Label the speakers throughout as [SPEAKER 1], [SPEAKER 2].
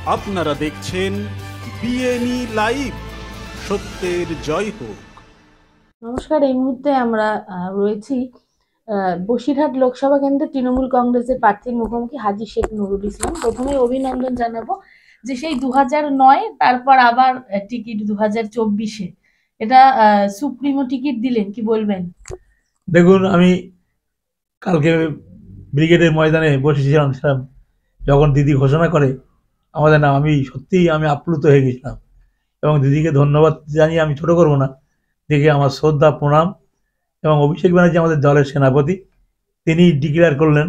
[SPEAKER 1] আপনারা দেখছেন বিএনই লাইভ, সত্যের জয় হোক।
[SPEAKER 2] নমস্কার। এই মুহূর্তে আমরা রয়েছি বসিরহাট লোকসভা কেন্দ্রে তৃণমূল কংগ্রেসের প্রার্থীর মুখোমুখি হাজী শেখ নুরুল ইসলাম। প্রথমে অভিনন্দন জানাবো যে সেই 2009 তারপর আবার টিকিট 2024-এ, এটা সুপ্রিমো টিকিট দিলেন, কি বলবেন?
[SPEAKER 3] দেখুন, আমি কালকে ব্রিগেডের ময়দানে বসেছিলাম, যখন দিদি ঘোষণা করে আমাদের নাম, আমি আপ্লুত হয়ে গেছিলাম এবং দিদিকে ধন্যবাদ জানিয়ে আমি ছোট করব না। দিদিকে আমার শ্রদ্ধা প্রণাম। এবং অভিষেক ব্যানার্জি আমাদের দলের সেনাপতি, তিনি ডিক্লেয়ার করলেন,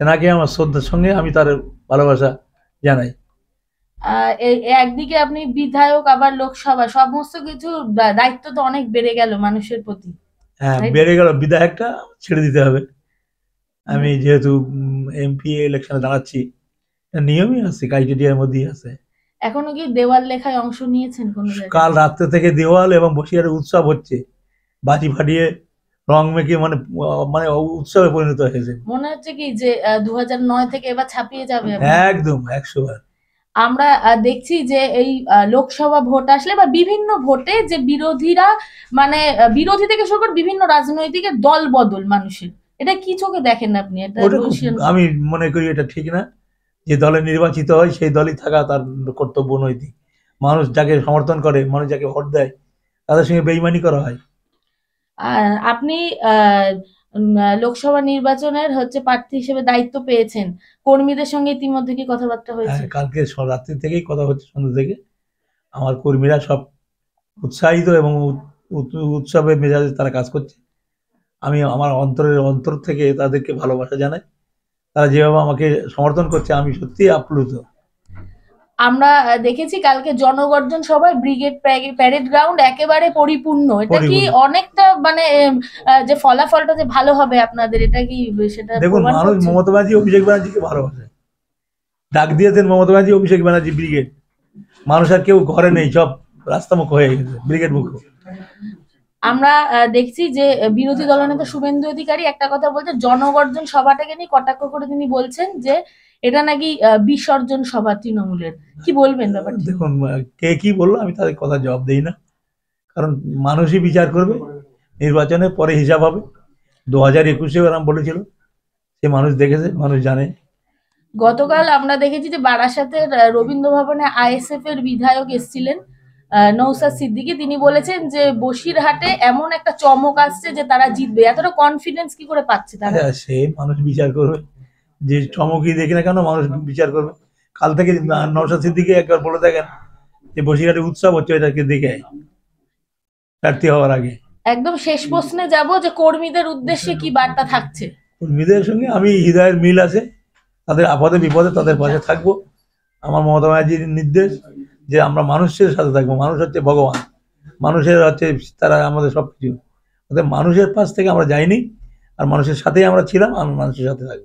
[SPEAKER 3] তেনাকে আমার শ্রদ্ধার সঙ্গে আমি তার ভালোবাসা জানাই।
[SPEAKER 2] একদিকে আপনি বিধায়ক, আবার লোকসভা, সমস্ত কিছু দায়িত্ব তো অনেক বেড়ে গেল মানুষের প্রতি।
[SPEAKER 3] হ্যাঁ, বেড়ে গেল। বিধায়কটা ছেড়ে দিতে হবে। আমি যেহেতু এমপি ইলেকশনে দাঁড়াচ্ছি, নিয়মই আছে, ক্রাইটেরিয়ার মধ্যেই আছে।
[SPEAKER 2] এখনো কি দেওয়াল লেখায় অংশ নিয়েছেন কোনো জায়গায়?
[SPEAKER 3] কাল রাত্রে থেকে দেওয়াল এবং বসিরহাটে উৎসব হচ্ছে, বাজি ফাটিয়ে রং মেখে, মানে মানে উৎসবে পরিণত হয়েছে।
[SPEAKER 2] মনে হচ্ছে কি যে 2009 থেকে এবার ছাপিয়ে যাবে?
[SPEAKER 3] একদম 100 বার।
[SPEAKER 2] আমরা দেখছি যে এই লোকসভা ভোট আসলে বা বিভিন্ন ভোটে যে বিরোধীরা, মানে বিরোধী থেকে শুরু করে বিভিন্ন রাজনৈতিক দল বদল মানুষের, এটা কি চোখে দেখেন আপনি? এটা
[SPEAKER 3] আমি মনে করি এটা ঠিক না। যে দলে নির্বাচিত হয় সেই দলই থাকা তার কর্তব্য, নৈতিক। মানুষ যাকে সমর্থন করে, মানুষ যাকে ভোট দেয়, তাদের সঙ্গে বেইমানি করা হয়।
[SPEAKER 2] আপনি লোকসভা নির্বাচনের প্রার্থী হিসেবে দায়িত্ব পেয়েছেন, কর্মীদের সঙ্গে ইতিমধ্যে কি কথাবার্তা হয়েছে?
[SPEAKER 3] কালকে রাত্রি থেকেই কথা হচ্ছে, সন্ধ্যা থেকে। আমার কর্মীরা সব উৎসাহিত এবং উৎসবে মেজাজে তারা কাজ করছে। আমি আমার অন্তর থেকে তাদেরকে ভালোবাসা জানাই। তারা যেভাবে আমাকে সমর্থন করছে, আমি সত্যিই আপ্লুত।
[SPEAKER 2] আমরা দেখেছি কালকে জনগর্জন সভায় ব্রিগেড প্যারেড গ্রাউন্ড একেবারে পরিপূর্ণ। এটা কি অনেকটা মানে যে ফলাফলটা যে ভালো হবে আপনাদের, এটা কি সেটা?
[SPEAKER 3] দেখুন, মানুষ মমতা ব্যানার্জি, অভিষেক ব্যানার্জিকে ভালোবাসে। ডাক দিয়েছেন মমতা ব্যানার্জি, অভিষেক ব্যানার্জি ব্রিগেড। মানুষ আর কেউ ঘরে নেই, সব রাস্তামুখ হয়ে গেছে, ব্রিগেড মুখ।
[SPEAKER 2] আমরা দেখছি যে বিরোধী দলনেতা শুভেন্দু অধিকারী একটা কথা বলছে, জনগর্জন সভাটাকে নিয়ে কটাক্ষ করে তিনি বলছেন যে এটা নাকি বিসর্জন সভা তৃণমূলের। কি বলবেন ব্যাপারটা?
[SPEAKER 3] দেখুন, কে কি বললো আমি তাদের কথা জবাব দেই না, কারণ মানুষই বিচার করবে। নির্বাচনের পরে হিসাব হবে। 2021-এ এরকম বলেছিল, সে মানুষ দেখেছে, মানুষ জানে।
[SPEAKER 2] গতকাল আমরা দেখেছি যে বারাসাতের রবীন্দ্র ভবনে আইএসএফ এর বিধায়ক এসেছিলেন, নওশাদ সিদ্দিকী। তিনি বলেছেন যে বসিরহাটে এমন একটা চমক আসছে যে তারা জিতবে। এতটা কনফিডেন্স কি করে পাচ্ছে তারা?
[SPEAKER 3] সে মানুষ বিচার করবে, যে চমকই দেখি না কেন, মানুষ বিচার করবে। কাল থেকে নওশাদ সিদ্দিকী একবার বলে দেখেন যে বসিরহাটে উৎসব হচ্ছে, এটাকে দেখে প্রার্থী হওয়ার আগে।
[SPEAKER 2] একদম শেষ প্রশ্নে যাব যে কর্মীদের উদ্দেশ্যে কি বার্তা থাকছে?
[SPEAKER 3] কর্মীদের সঙ্গে আমি হৃদয়ের মিল আছে, তাদের আপদে বিপদে তাদের পাশে থাকবো। আমার মমতা ব্যানার্জির নির্দেশ যে আমরা মানুষের সাথে থাকবো। মানুষ হচ্ছে ভগবান, মানুষের হচ্ছে তারা আমাদের সবকিছু। মানুষের পাশ থেকে আমরা যাইনি, আর মানুষের সাথেই আমরা ছিলাম, আর মানুষের সাথে থাকবো।